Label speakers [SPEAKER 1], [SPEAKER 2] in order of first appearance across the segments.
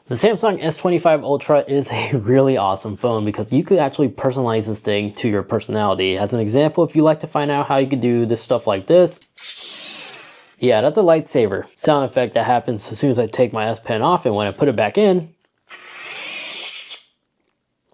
[SPEAKER 1] The Samsung S25 Ultra is a really awesome phone because you could actually personalize this thing to your personality. As an example, if you like to find out how you could do this stuff like this, yeah, that's a lightsaber sound effect that happens as soon as I take my S Pen off, and when I put it back in,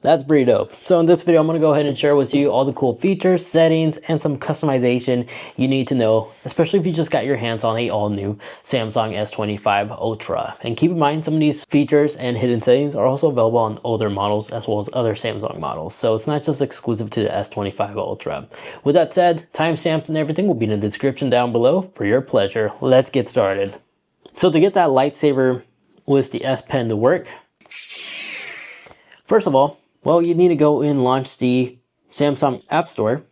[SPEAKER 1] that's pretty dope. So in this video, I'm going to go ahead and share with you all the cool features, settings, and some customization you need to know, especially if you just got your hands on a all new Samsung S25 Ultra. And keep in mind, some of these features and hidden settings are also available on older models as well as other Samsung models. So it's not just exclusive to the S25 Ultra. With that said, timestamps and everything will be in the description down below for your pleasure. Let's get started. So to get that lightsaber with the S Pen to work, first of all, well, you need to go and launch the Samsung App Store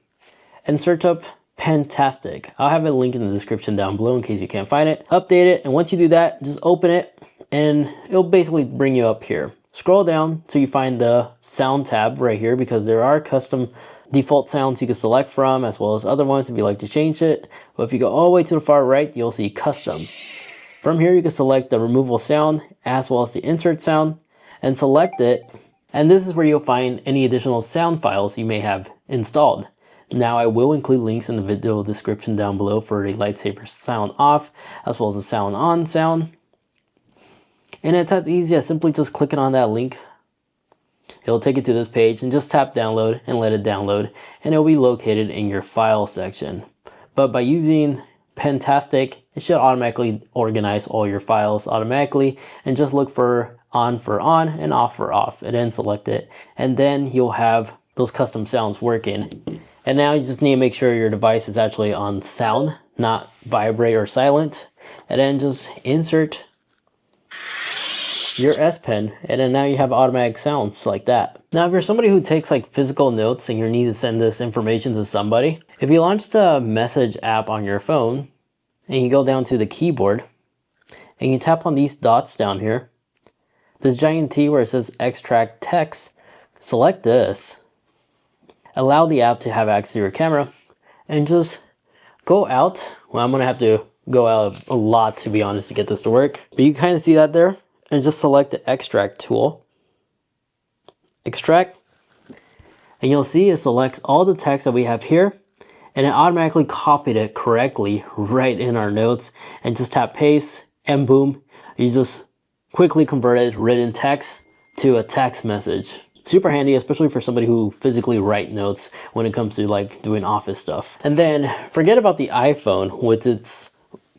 [SPEAKER 1] and search up Pentastic. I'll have a link in the description down below in case you can't find it. Update it, and once you do that, just open it and it'll basically bring you up here. Scroll down till you find the sound tab right here, because there are custom default sounds you can select from as well as other ones if you like to change it. But if you go all the way to the far right, you'll see custom. From here, you can select the removal sound as well as the insert sound and select it. And this is where you'll find any additional sound files you may have installed. Now I will include links in the video description down below for the lightsaber sound off as well as the sound on sound. And it's as easy as simply just clicking on that link. It'll take you to this page and just tap download and let it download, and it'll be located in your file section. But by using Pentastic, it should automatically organize all your files automatically, and just look for on and off for off, and then select it, and then you'll have those custom sounds working. And now you just need to make sure your device is actually on sound, not vibrate or silent, and then just insert your S Pen, and then now you have automatic sounds like that. Now if you're somebody who takes like physical notes and you need to send this information to somebody, if you launch the message app on your phone and you go down to the keyboard and you tap on these dots down here, this giant T where it says extract text, select this, allow the app to have access to your camera, and just go out. Well, I'm gonna have to go out a lot to be honest to get this to work, but you kind of see that there, and just select the extract tool, extract, and you'll see it selects all the text that we have here, and it automatically copied it correctly right in our notes, and just tap paste, and boom, you just quickly converted written text to a text message. Super handy, especially for somebody who physically write notes when it comes to like doing office stuff. And then forget about the iPhone with its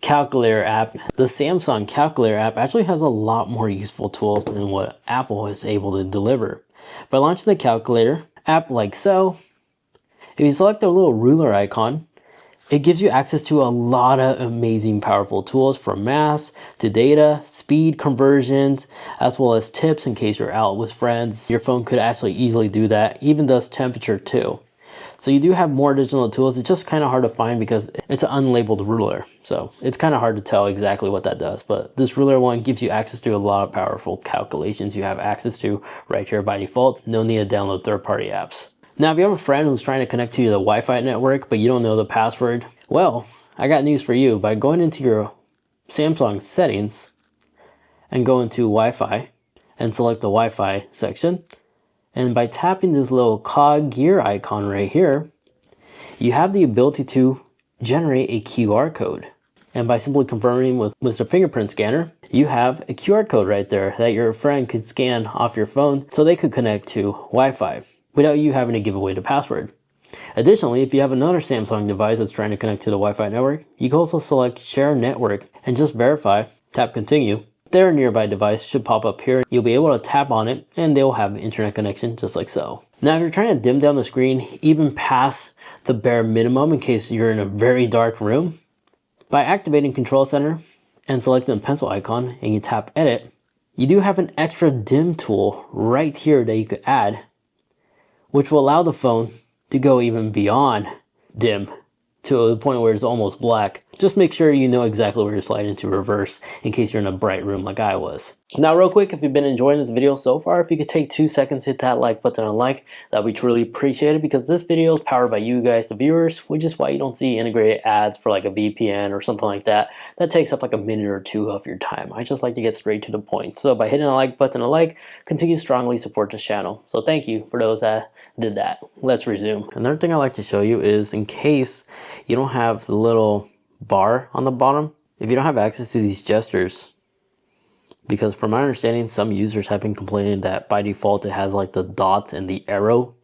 [SPEAKER 1] calculator app. The Samsung calculator app actually has a lot more useful tools than what Apple is able to deliver. By launching the calculator app like so, if you select the little ruler icon, it gives you access to a lot of amazing powerful tools, from math to data, speed conversions, as well as tips in case you're out with friends. Your phone could actually easily do that, even does temperature too. So you do have more additional tools. It's just kind of hard to find because it's an unlabeled ruler. So it's kind of hard to tell exactly what that does. But this ruler one gives you access to a lot of powerful calculations you have access to right here by default. No need to download third-party apps. Now, if you have a friend who's trying to connect to the Wi-Fi network, but you don't know the password, well, I got news for you. By going into your Samsung settings and go into Wi-Fi and select the Wi-Fi section, and by tapping this little cog gear icon right here, you have the ability to generate a QR code. And by simply confirming with the fingerprint scanner, you have a QR code right there that your friend could scan off your phone so they could connect to Wi-Fi without you having to give away the password. Additionally, if you have another Samsung device that's trying to connect to the Wi-Fi network, you can also select Share Network and just verify, tap Continue. Their nearby device should pop up here. You'll be able to tap on it and they'll have internet connection just like so. Now, if you're trying to dim down the screen even past the bare minimum in case you're in a very dark room, by activating Control Center and selecting the pencil icon and you tap Edit, you do have an extra dim tool right here that you could add, which will allow the phone to go even beyond dim to the point where it's almost black. Just make sure you know exactly where you're sliding to reverse in case you're in a bright room like I was. Now real quick, if you've been enjoying this video so far, if you could take 2 seconds, hit that like button and like, that we truly appreciate it, because this video is powered by you guys, the viewers, which is why you don't see integrated ads for like a VPN or something like that. That takes up like a minute or two of your time. I just like to get straight to the point. So by hitting the like button and like, continue to strongly support this channel. So thank you for those that did that. Let's resume. Another thing I like to show you is in case you don't have the little bar on the bottom, if you don't have access to these gestures, because from my understanding some users have been complaining that by default it has like the dot and the arrow,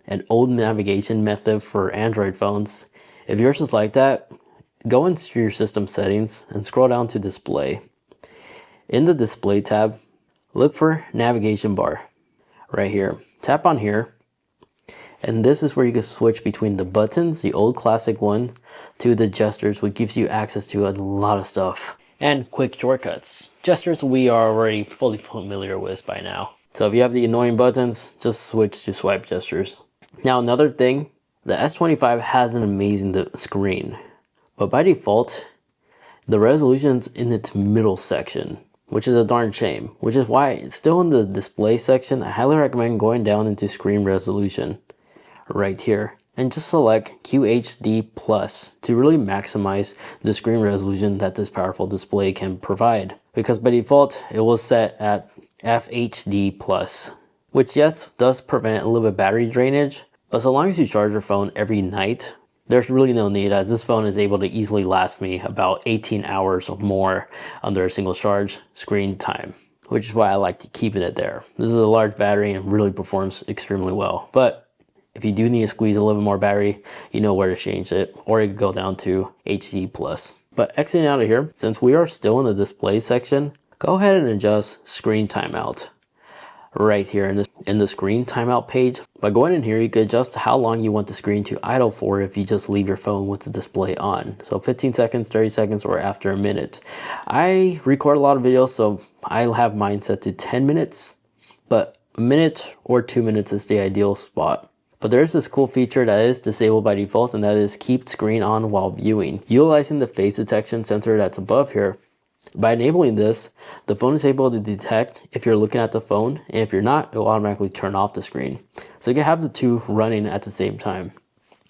[SPEAKER 1] an old navigation method for Android phones. If yours is like that, go into your system settings and scroll down to display. In the display tab, look for navigation bar right here. Tap on here, and this is where you can switch between the buttons, the old classic one, to the gestures, which gives you access to a lot of stuff. And quick shortcuts. Gestures we are already fully familiar with by now. So if you have the annoying buttons, just switch to swipe gestures. Now another thing, the S25 has an amazing screen, but by default, the resolution's in its middle section, which is a darn shame, which is why it's still in the display section. I highly recommend going down into screen resolution right here and just select QHD plus to really maximize the screen resolution that this powerful display can provide, because by default it was set at FHD plus, which yes does prevent a little bit battery drainage, but so long as you charge your phone every night, there's really no need, as this phone is able to easily last me about 18 hours or more under a single charge screen time, which is why I like to keep it there. This is a large battery and really performs extremely well. But if you do need to squeeze a little bit more battery, you know where to change it, or you can go down to HD plus. But exiting out of here, since we are still in the display section, go ahead and adjust screen timeout right here in the screen timeout page. By going in here, you can adjust how long you want the screen to idle for if you just leave your phone with the display on. So 15 seconds, 30 seconds, or after a minute. I record a lot of videos, so I'll have mine set to 10 minutes, but a minute or 2 minutes is the ideal spot. But there is this cool feature that is disabled by default, and that is keep screen on while viewing. Utilizing the face detection sensor that's above here, by enabling this, the phone is able to detect if you're looking at the phone, and if you're not, it will automatically turn off the screen. So you can have the two running at the same time.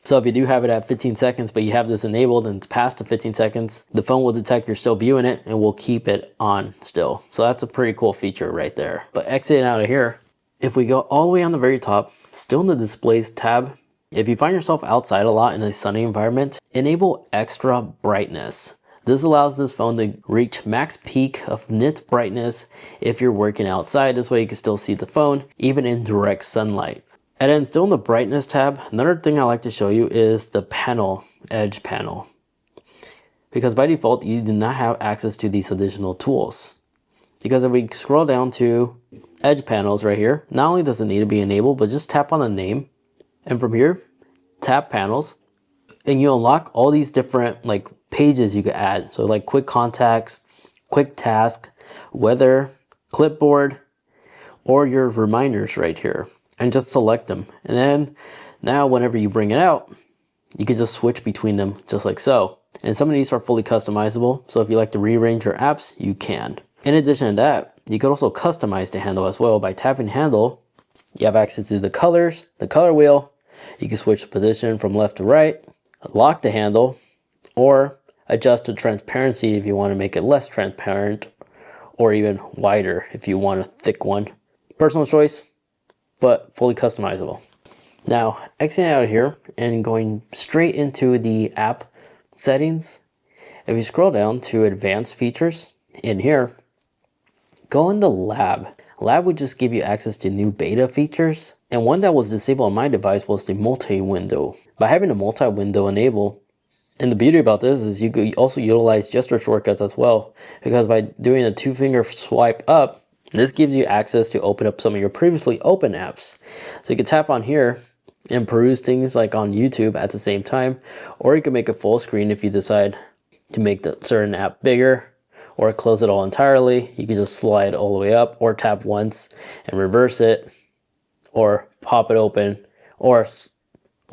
[SPEAKER 1] So if you do have it at 15 seconds, but you have this enabled and it's past the 15 seconds, the phone will detect you're still viewing it and will keep it on still. So that's a pretty cool feature right there. But exiting out of here, if we go all the way on the very top, still in the displays tab, if you find yourself outside a lot in a sunny environment, enable extra brightness. This allows this phone to reach max peak of nit brightness if you're working outside. This way you can still see the phone even in direct sunlight. And then still in the brightness tab, another thing I like to show you is the panel, edge panel. Because by default, you do not have access to these additional tools. Because if we scroll down to edge panels right here, not only does it need to be enabled, but just tap on the name. And from here, tap panels, and you unlock all these different like pages you could add. So like quick contacts, quick task, weather, clipboard, or your reminders right here, and just select them. And then now whenever you bring it out, you can just switch between them just like so. And some of these are fully customizable. So if you like to rearrange your apps, you can. In addition to that, you could also customize the handle as well. By tapping handle, you have access to the colors, the color wheel. You can switch the position from left to right, lock the handle, or adjust the transparency if you want to make it less transparent, or even wider if you want a thick one. Personal choice, but fully customizable. Now, exiting out of here and going straight into the app settings, if you scroll down to advanced features in here, go into lab. Lab would just give you access to new beta features, and one that was disabled on my device was the multi-window. By having a multi-window enabled, and the beauty about this is you could also utilize gesture shortcuts as well, because by doing a 2-finger swipe up, this gives you access to open up some of your previously open apps. So you can tap on here and peruse things like on YouTube at the same time, or you can make it full screen if you decide to make the certain app bigger, or close it all entirely. You can just slide all the way up, or tap once and reverse it, or pop it open, or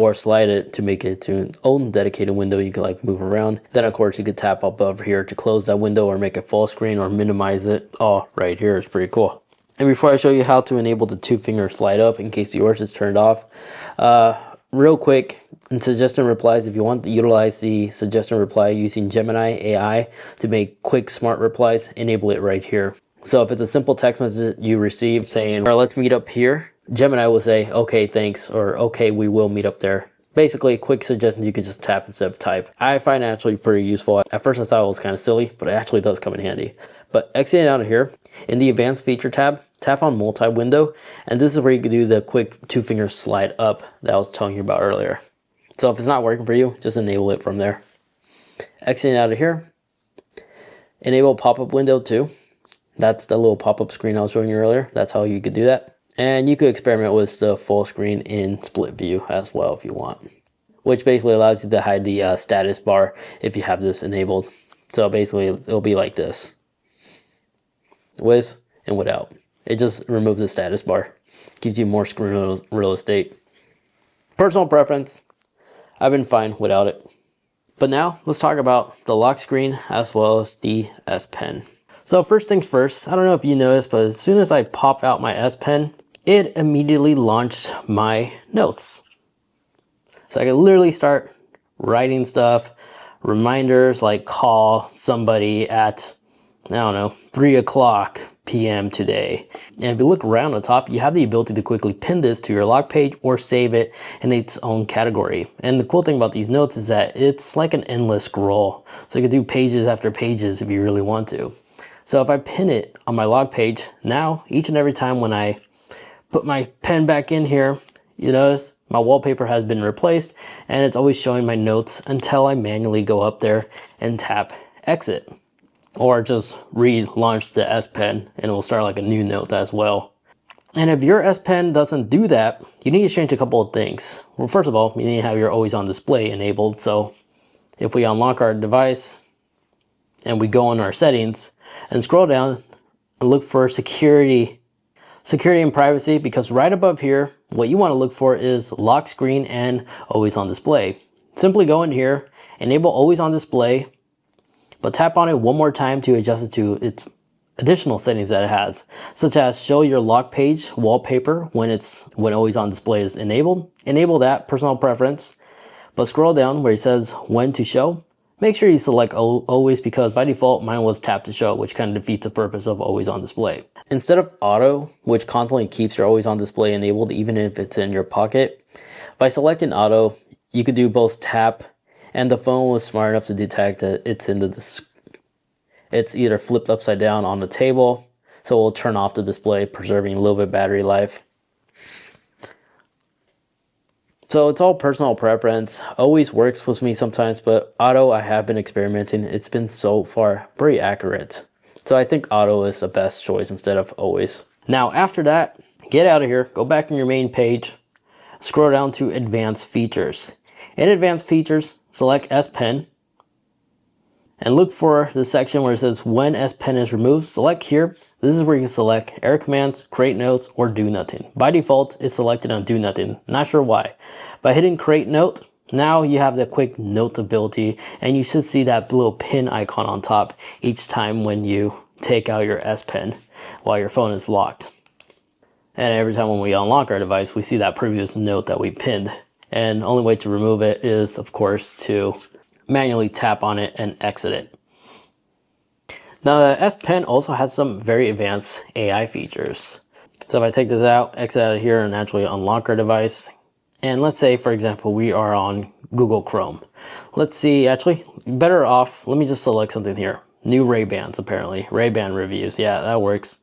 [SPEAKER 1] or slide it to make it to an own dedicated window you can like move around. Then of course you could tap up over here to close that window or make it full screen or minimize it. Oh, right here is pretty cool. And before I show you how to enable the 2-finger slide up in case yours is turned off, real quick, in suggestion replies, if you want to utilize the suggestion reply using Gemini AI to make quick smart replies, enable it right here. So if it's a simple text message you receive saying, "All right, let's meet up here," Gemini will say, "Okay, thanks," or "Okay, we will meet up there." Basically, quick suggestions you can just tap instead of type. I find it actually pretty useful. At first I thought it was kind of silly, but it actually does come in handy. But exiting out of here, in the advanced feature tab, tap on multi-window, and this is where you can do the quick 2-finger slide up that I was telling you about earlier. So if it's not working for you, just enable it from there. Exiting out of here, enable pop-up window too. That's the little pop-up screen I was showing you earlier. That's how you could do that. And you could experiment with the full screen in split view as well if you want, which basically allows you to hide the status bar if you have this enabled. So basically it'll be like this, with and without. It just removes the status bar, gives you more screen real estate. Personal preference, I've been fine without it. But now let's talk about the lock screen as well as the S Pen. So first things first, I don't know if you noticed, but as soon as I pop out my S Pen, it immediately launched my notes. So I can literally start writing stuff, reminders like call somebody at, I don't know, 3:00 p.m. today. And if you look around the top, you have the ability to quickly pin this to your lock page or save it in its own category. And the cool thing about these notes is that it's like an endless scroll. So you can do pages after pages if you really want to. So if I pin it on my log page, now each and every time when I put my pen back in here, you notice my wallpaper has been replaced and it's always showing my notes until I manually go up there and tap exit. Or just relaunch the S Pen and it will start like a new note as well. And if your S Pen doesn't do that, you need to change a couple of things. Well, first of all, you need to have your always on display enabled. So if we unlock our device and we go in our settings and scroll down and look for security and privacy, because right above here, what you want to look for is lock screen and always on display. Simply go in here, enable always on display, but tap on it one more time to adjust it to its additional settings that it has, such as show your lock page wallpaper when always on display is enabled. Enable that personal preference, but scroll down where it says when to show. Make sure you select always, because by default mine was tap to show, which kind of defeats the purpose of always on display. Instead of auto, which constantly keeps your always on display enabled even if it's in your pocket, by selecting auto, you could do both tap, and the phone was smart enough to detect that it's either flipped upside down on the table, so it will turn off the display, preserving a little bit of battery life. So it's all personal preference. Always works with me sometimes, but auto, I have been experimenting. It's been so far pretty accurate. So I think auto is the best choice instead of always. Now after that, get out of here, go back on your main page, scroll down to advanced features. In advanced features, select S Pen and look for the section where it says when S Pen is removed. Select here. This is where you can select error commands, create notes, or do nothing. By default, it's selected on do nothing. Not sure why. By hitting create note, now you have the quick note ability, and you should see that little pin icon on top each time when you take out your S Pen while your phone is locked. And every time when we unlock our device, we see that previous note that we pinned. And the only way to remove it is, of course, to manually tap on it and exit it. Now the S Pen also has some very advanced AI features. So if I take this out, exit out of here, and actually unlock our device, and let's say, for example, we are on Google Chrome. Let's see, actually, better off, let me just select something here. New Ray-Bans, apparently. Ray-Ban reviews, yeah, that works.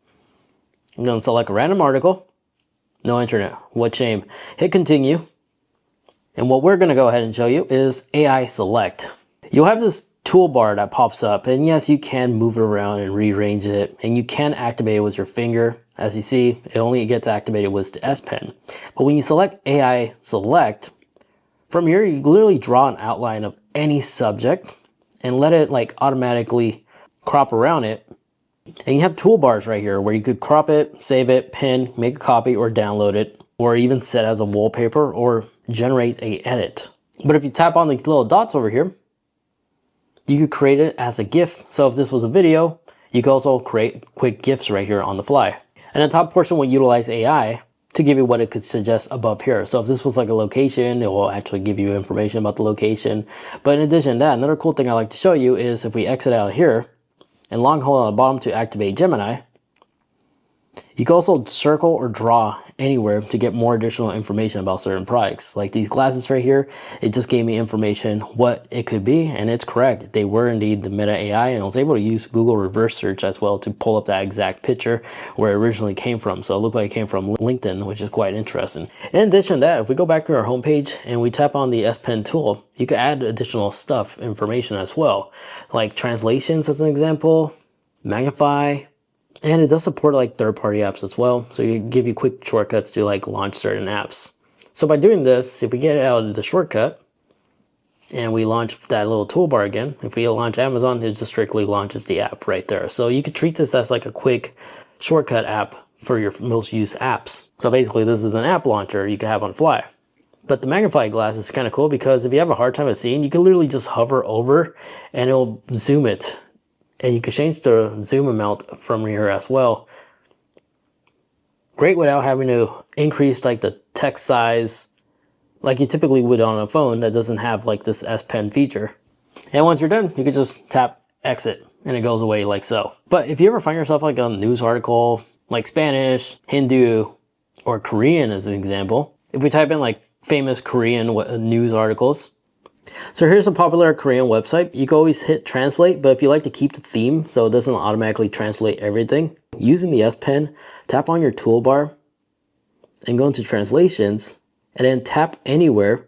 [SPEAKER 1] I'm gonna select a random article. No internet, what shame. Hit continue. And what we're gonna go ahead and show you is AI Select. You'll have this toolbar that pops up, and yes, you can move it around and rearrange it, and you can activate it with your finger. As you see, it only gets activated with the S Pen. But when you select AI Select, from here you literally draw an outline of any subject and let it like automatically crop around it. And you have toolbars right here where you could crop it, save it, pin, make a copy, or download it, or even set as a wallpaper, or generate a edit. But if you tap on the little dots over here, you could create it as a GIF. So if this was a video, you can also create quick GIFs right here on the fly. And the top portion will utilize AI to give you what it could suggest above here. So if this was like a location, it will actually give you information about the location. But in addition to that, another cool thing I like to show you is if we exit out here and long hold on the bottom to activate Gemini, you can also circle or draw anywhere to get more additional information about certain products. Like these glasses right here, it just gave me information what it could be, and it's correct. They were indeed the Meta AI, and I was able to use Google reverse search as well to pull up that exact picture where it originally came from. So it looked like it came from LinkedIn, which is quite interesting. In addition to that, if we go back to our homepage and we tap on the S Pen tool, you can add additional stuff, information as well, like translations as an example, magnify, and it does support like third-party apps as well. So you give you quick shortcuts to like launch certain apps. So by doing this, if we get out of the shortcut and we launch that little toolbar again, if we launch Amazon, it just strictly launches the app right there. So you could treat this as like a quick shortcut app for your most used apps. So basically this is an app launcher you can have on fly. But the magnifying glass is kind of cool because if you have a hard time at seeing, you can literally just hover over and it'll zoom it. And you can change the zoom amount from here as well. Great without having to increase like the text size like you typically would on a phone that doesn't have like this S Pen feature. And once you're done, you can just tap exit and it goes away like so. But if you ever find yourself like a news article, like Spanish, Hindu, or Korean as an example, if we type in like famous Korean news articles, so here's a popular Korean website. You can always hit translate, but if you like to keep the theme so it doesn't automatically translate everything, using the S Pen, tap on your toolbar and go into translations and then tap anywhere.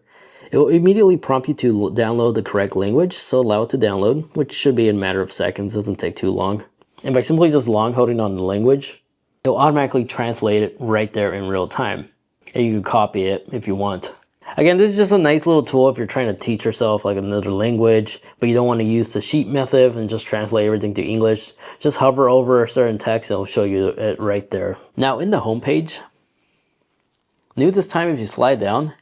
[SPEAKER 1] It will immediately prompt you to download the correct language, so allow it to download, which should be in a matter of seconds, doesn't take too long. And by simply just long holding on the language, it will automatically translate it right there in real time. And you can copy it if you want. Again, this is just a nice little tool if you're trying to teach yourself like another language, but you don't want to use the sheet method and just translate everything to English. Just hover over a certain text and it'll show you it right there. Now in the home page, new this time if you slide down,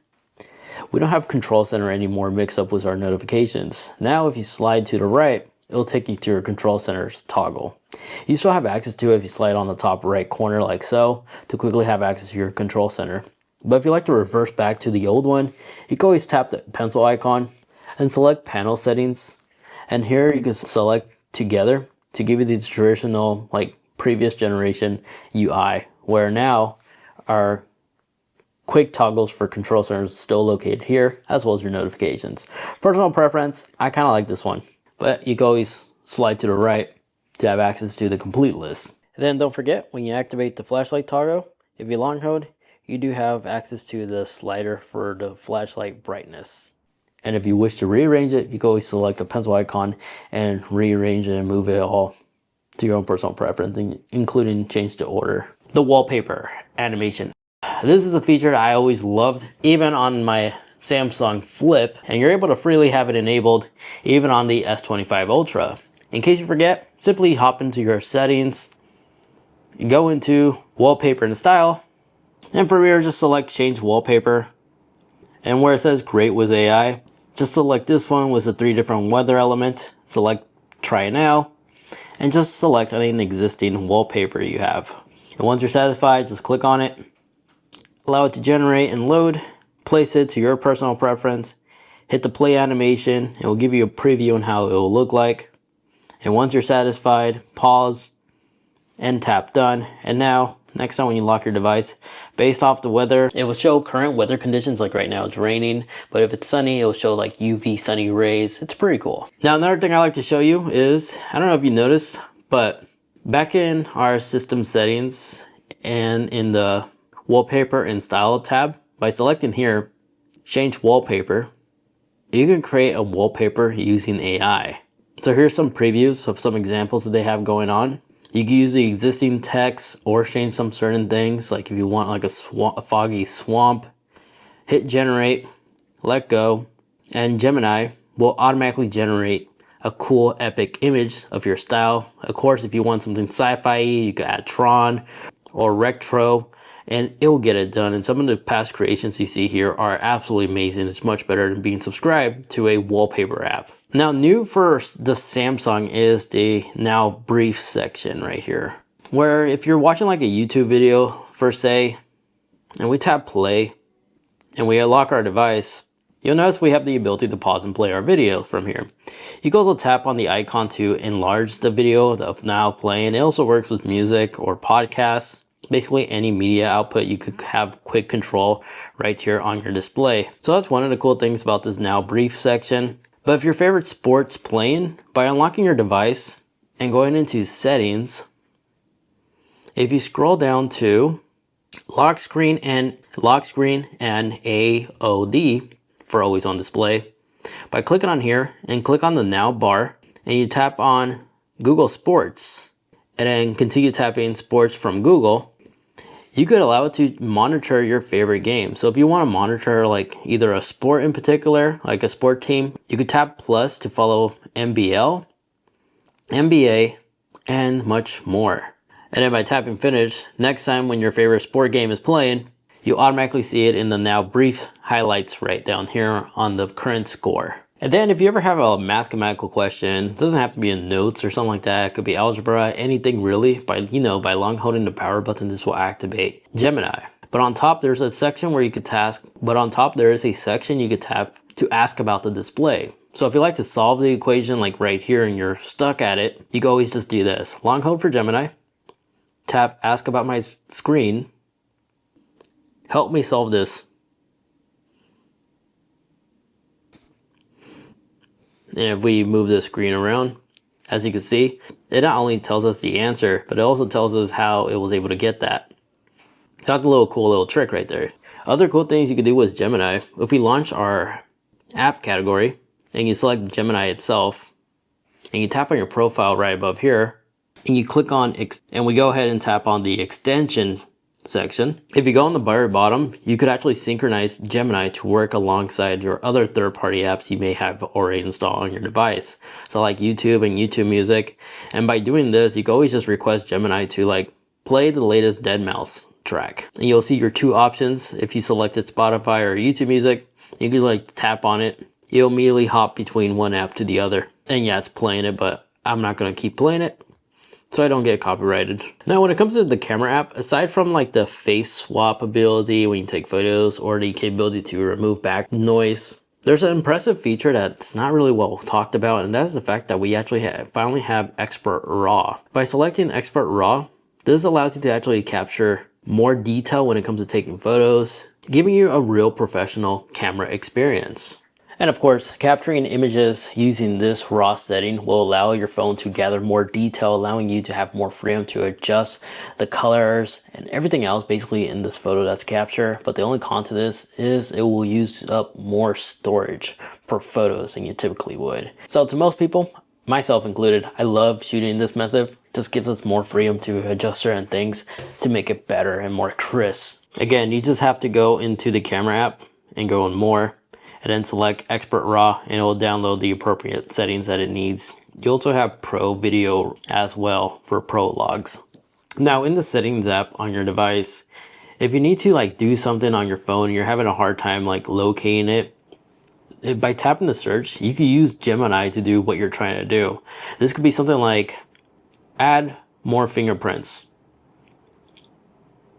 [SPEAKER 1] we don't have Control Center anymore mixed up with our notifications. Now if you slide to the right, it'll take you to your Control Center's toggle. You still have access to it if you slide on the top right corner like so to quickly have access to your Control Center. But if you like to reverse back to the old one, you can always tap the pencil icon and select panel settings. And here you can select together to give you the traditional like previous generation UI, where now our quick toggles for Control Center is still located here, as well as your notifications. Personal preference, I kind of like this one, but you can always slide to the right to have access to the complete list. And then don't forget, when you activate the flashlight toggle, if you long hold, you do have access to the slider for the flashlight brightness. And if you wish to rearrange it, you can always select a pencil icon and rearrange it and move it all to your own personal preference, including change the order. The wallpaper animation. This is a feature that I always loved, even on my Samsung Flip, and you're able to freely have it enabled even on the S25 Ultra. In case you forget, simply hop into your settings, go into wallpaper and style, and from here just select change wallpaper, and where it says great with AI, just select this one with the 3 different weather element, select try now, and just select any existing wallpaper you have. And once you're satisfied, just click on it, allow it to generate and load, place it to your personal preference, hit the play animation, it will give you a preview on how it will look like. And once you're satisfied, pause and tap done. And now next time when you lock your device, based off the weather, it will show current weather conditions. Like right now it's raining, but if it's sunny, it will show like UV sunny rays. It's pretty cool. Now another thing I like to show you is, I don't know if you noticed, but back in our system settings and in the wallpaper and style tab, by selecting here, change wallpaper, you can create a wallpaper using AI. So here's some previews of some examples that they have going on. You can use the existing text or change some certain things, like if you want like a foggy swamp, hit generate, let go, and Gemini will automatically generate a cool epic image of your style. Of course, if you want something sci-fi, you can add Tron or retro, and it will get it done. And some of the past creations you see here are absolutely amazing. It's much better than being subscribed to a wallpaper app. Now, new for the Samsung is the now brief section right here, where if you're watching like a YouTube video for say, and we tap play and we unlock our device, you'll notice we have the ability to pause and play our video from here. You can also tap on the icon to enlarge the video of now playing. It also works with music or podcasts. Basically any media output, you could have quick control right here on your display. So that's one of the cool things about this now brief section. But if your favorite sport's playing, by unlocking your device and going into settings, if you scroll down to lock screen and AOD for always on display, by clicking on here and click on the now bar and you tap on Google Sports and then continue tapping sports from Google, you could allow it to monitor your favorite game. So if you want to monitor like either a sport in particular, like a sport team, you could tap plus to follow NBL, NBA, and much more. And then by tapping finish, next time when your favorite sport game is playing, you automatically see it in the now brief highlights right down here on the current score. And then if you ever have a mathematical question, it doesn't have to be in notes or something like that. It could be algebra, anything really. By long holding the power button, this will activate Gemini. But on top, there's a section where you could tap to ask about the display. So if you like to solve the equation like right here and you're stuck at it, you can always just do this. Long hold for Gemini, tap ask about my screen, help me solve this. And if we move the screen around, as you can see, it not only tells us the answer, but it also tells us how it was able to get that. That's a cool little trick right there. Other cool things you can do with Gemini, if we launch our app category and you select Gemini itself, and you tap on your profile right above here, and you click on, and we go ahead and tap on the extension section. If you go on the very bottom, you could actually synchronize Gemini to work alongside your other third-party apps you may have already installed on your device. So like YouTube and YouTube Music. And by doing this, you can always just request Gemini to like play the latest Deadmau5 track. And you'll see your two options. If you selected Spotify or YouTube Music, you can like tap on it. You'll immediately hop between one app to the other. And yeah, it's playing it, but I'm not going to keep playing it, so I don't get copyrighted. Now when it comes to the camera app, aside from like the face swap ability when you take photos or the capability to remove back noise, there's an impressive feature that's not really well talked about, and that's the fact that we actually finally have Expert RAW. By selecting Expert RAW, this allows you to actually capture more detail when it comes to taking photos, giving you a real professional camera experience. And of course, capturing images using this RAW setting will allow your phone to gather more detail, allowing you to have more freedom to adjust the colors and everything else basically in this photo that's captured. But the only con to this is it will use up more storage for photos than you typically would. So to most people, myself included, I love shooting this method. It just gives us more freedom to adjust certain things to make it better and more crisp. Again, you just have to go into the camera app and go on more, and then select Expert RAW, and it will download the appropriate settings that it needs. You also have Pro Video as well for Pro logs. Now in the settings app on your device, if you need to like do something on your phone, you're having a hard time like locating it, by tapping the search, you can use Gemini to do what you're trying to do. This could be something like add more fingerprints.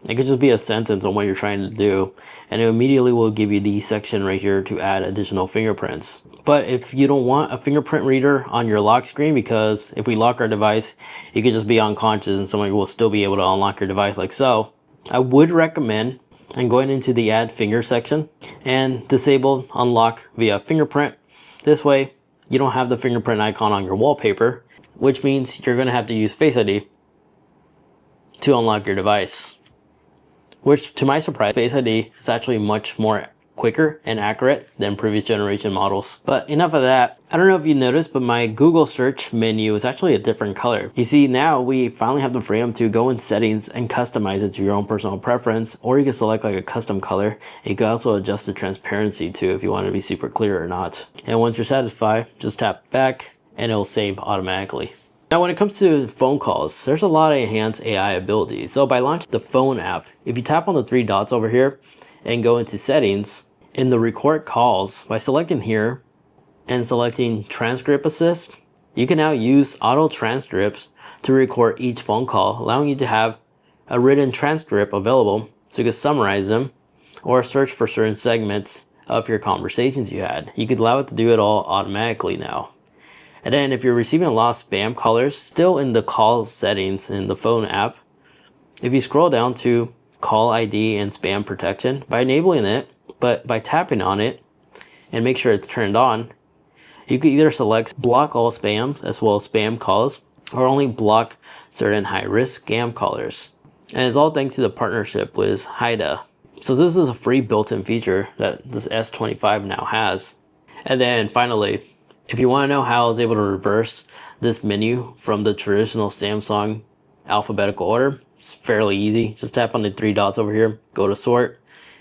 [SPEAKER 1] It could just be a sentence on what you're trying to do, and it immediately will give you the section right here to add additional fingerprints. But if you don't want a fingerprint reader on your lock screen, because if we lock our device, you could just be unconscious and someone will still be able to unlock your device like so, I would recommend going into the add finger section and disable unlock via fingerprint. This way you don't have the fingerprint icon on your wallpaper, which means you're going to have to use Face ID to unlock your device. Which, to my surprise, Face ID is actually much more quicker and accurate than previous generation models. But enough of that. I don't know if you noticed, but my Google search menu is actually a different color. You see, now we finally have the freedom to go in settings and customize it to your own personal preference, or you can select like a custom color. You can also adjust the transparency too if you want it to be super clear or not. And once you're satisfied, just tap back and it'll save automatically. Now when it comes to phone calls, there's a lot of enhanced AI abilities. So by launching the phone app, if you tap on the three dots over here and go into settings, in the record calls, by selecting here and selecting transcript assist, you can now use auto transcripts to record each phone call, allowing you to have a written transcript available so you can summarize them or search for certain segments of your conversations you had. You could allow it to do it all automatically now. And then if you're receiving a lot of spam callers, still in the call settings in the phone app, if you scroll down to call ID and spam protection, by enabling it, but by tapping on it and make sure it's turned on, you can either select block all spams as well as spam calls, or only block certain high-risk scam callers. And it's all thanks to the partnership with HIDA. So this is a free built-in feature that this S25 now has. And then finally, if you want to know how I was able to reverse this menu from the traditional Samsung alphabetical order, it's fairly easy. Just tap on the three dots over here, go to sort,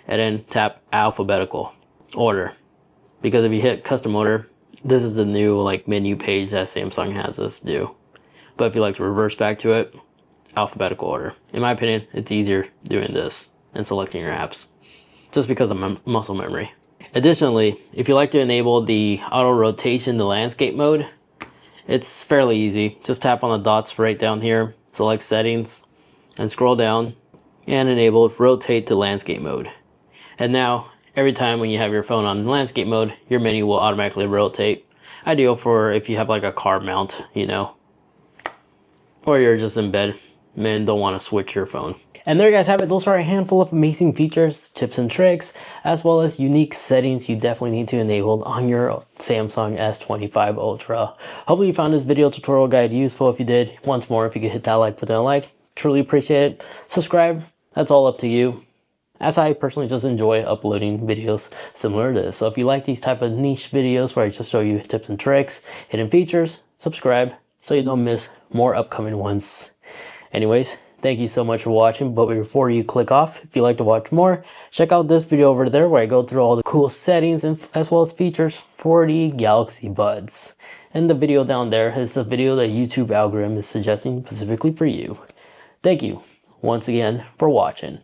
[SPEAKER 1] and then tap alphabetical order. Because if you hit custom order, this is the new menu page that Samsung has us do. But if you like to reverse back to it, alphabetical order. In my opinion, it's easier doing this and selecting your apps, just because of muscle memory. Additionally, if you like to enable the auto rotation to landscape mode, it's fairly easy. Just tap on the dots right down here, select settings, and scroll down and enable rotate to landscape mode. And now every time when you have your phone on landscape mode, your menu will automatically rotate. Ideal for if you have like a car mount, you know, or you're just in bed and don't want to switch your phone. And there you guys have it. Those are a handful of amazing features, tips and tricks, as well as unique settings you definitely need to enable on your Samsung S25 Ultra. Hopefully you found this video tutorial guide useful. If you did, once more, if you could hit that like button, truly appreciate it. Subscribe, that's all up to you, as I personally just enjoy uploading videos similar to this. So if you like these type of niche videos where I just show you tips and tricks, hidden features, subscribe so you don't miss more upcoming ones. Anyways, thank you so much for watching, but before you click off, if you'd like to watch more, check out this video over there where I go through all the cool settings and as well as features for the Galaxy Buds. And the video down there is the video that YouTube algorithm is suggesting specifically for you. Thank you once again for watching.